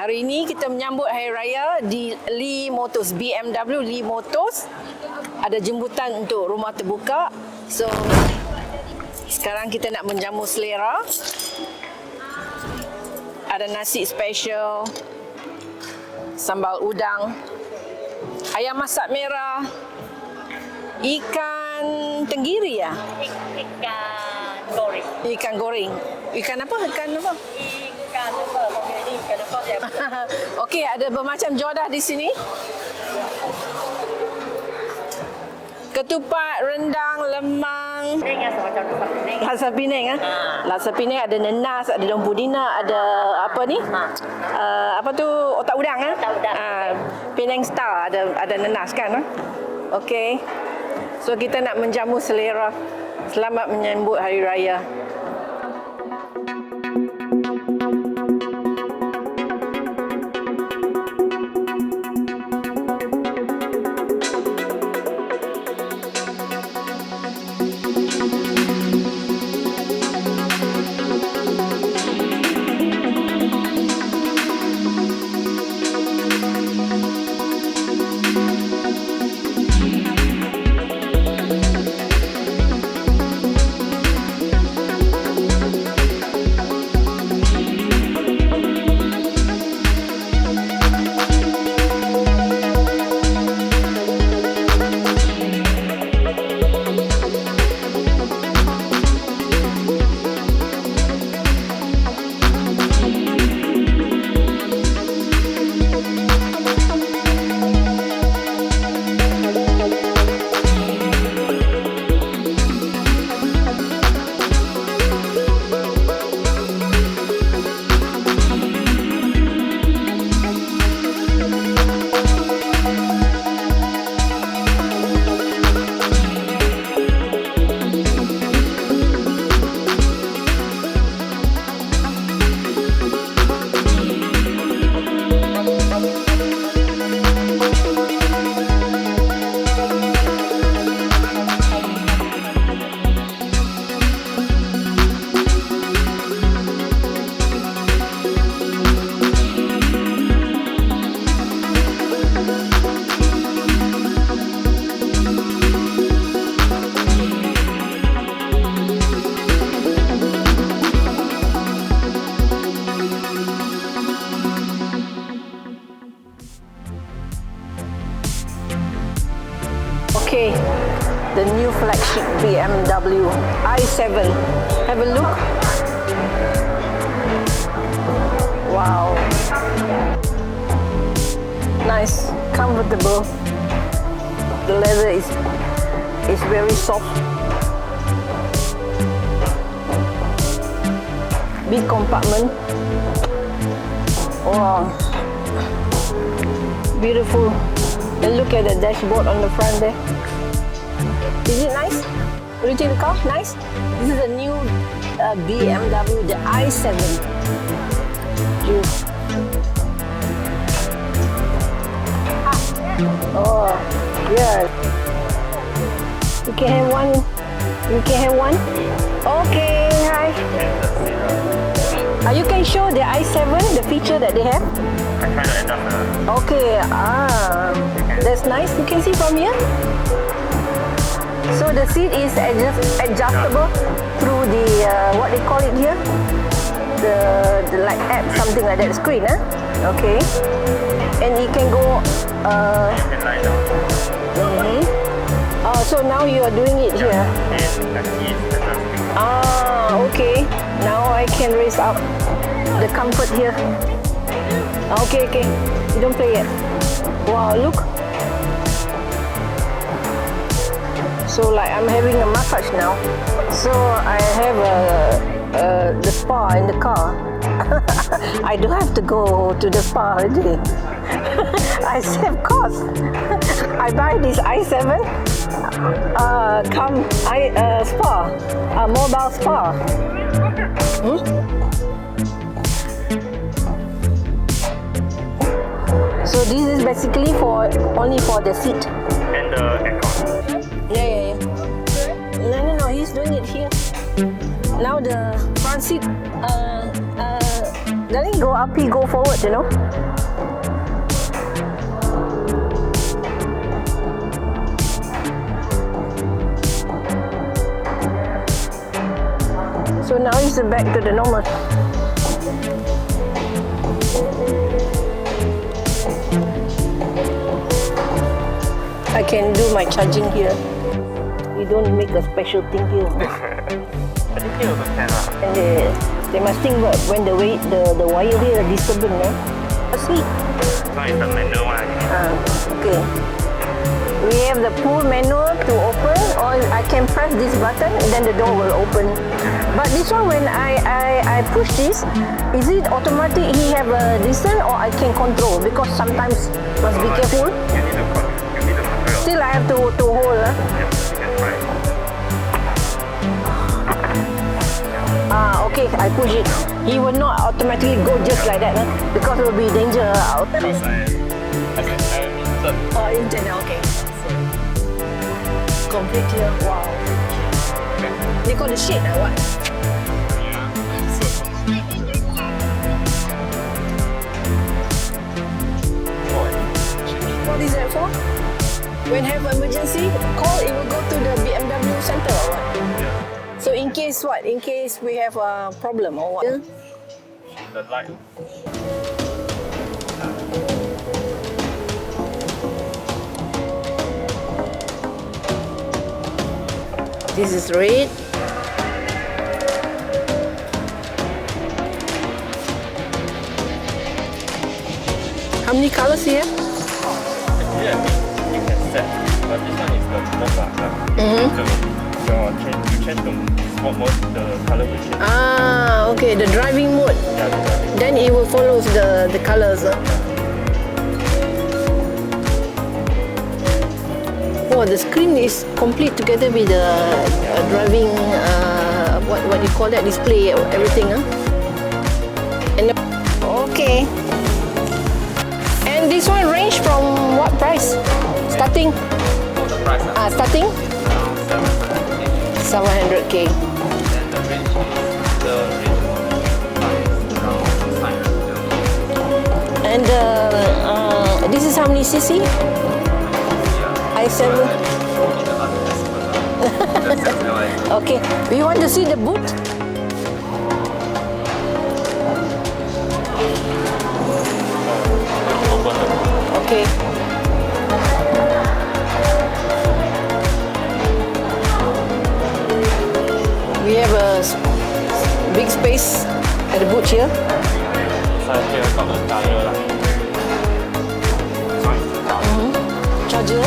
Hari ini kita menyambut Hari Raya di Lee Motors, BMW Lee Motors. Ada jemputan untuk rumah terbuka. So, sekarang kita nak menjamu selera. Ada nasi special, sambal udang, ayam masak merah, ikan tenggiri ya? Ikan goreng. Ikan goreng. Ikan apa? Ikan apa? Ikan apa? Ikan apa dia? Okey, ada bermacam jodah di sini. Ketupat, rendang, lemang. Ini semacam rasa kuning. Laksa Penang Laksa Penang ada nenas, ada daun pudina, ada apa ni? Apa tu? Otak udang Otak udang. Penang style ada nenas kan? Okey. So kita nak menjamu selera. Selamat menyambut Hari Raya. Okay, the new flagship BMW i7. Have a look. Wow. Nice, comfortable. The leather is very soft. Big compartment. Wow. Beautiful. And look at the dashboard on the front there. Is it nice? What do you think the car? Nice? This is a new BMW, the i7. Oh, yeah. You can have one. You can have one. Okay, hi. You can show the i7, the feature that they have. I try to adjust Okay, that's nice. You can see from here. So the seat is adjustable through the what they call it here, the like app, something like that screen, Okay, and it can go. So now you are doing it here. Okay. Now I can raise up the comfort here. Okay. You don't play yet. Wow, look. So like I'm having a massage now. So I have the spa in the car. I don't have to go to the spa already. I save cost. I buy this i7 spa, a mobile spa. So this is basically only for the seat. And the aircon. Yeah. No, he's doing it here. Now the front seat Darling, go up, go forward, you know. So now it's back to the normal. I can do my charging here. You don't make a special thing here. I think you also can. And they must think what when the wire here disturbing, eh? See? So it's the manual one. Okay. We have the pull manual to open, or I can press this button and then the door will open. But this one, when I push this, is it automatic? He have a distance, or I can control? Because sometimes must be careful. You need to control. Still, I have to hold. Yes, you can try. Okay, I push it. He will not automatically go just like that, because it will be danger out. Because I insert. Oh, internet, okay. Complete here, wow. They call the shade or what? Yeah. What is that for? When have emergency call, it will go to the BMW center or what? Yeah. So in case what? In case we have a problem or what? The light. This is red. How many colors here? Actually, I think you can set, but this one is the default one. You change the sport mode, the color will change. Ah, okay, the driving mode. Yeah, the driving. Then it will follow the colors. Oh, the screen is complete together with the driving, what you call that, display, everything. And okay. And this one range from what price? Starting? Oh, the price. Starting? 700K. And the range is around 5. And this is how many cc? I7. Okay. Do you want to see the boot? Okay. We have a big space at the boot here. So here got the charger. Charger.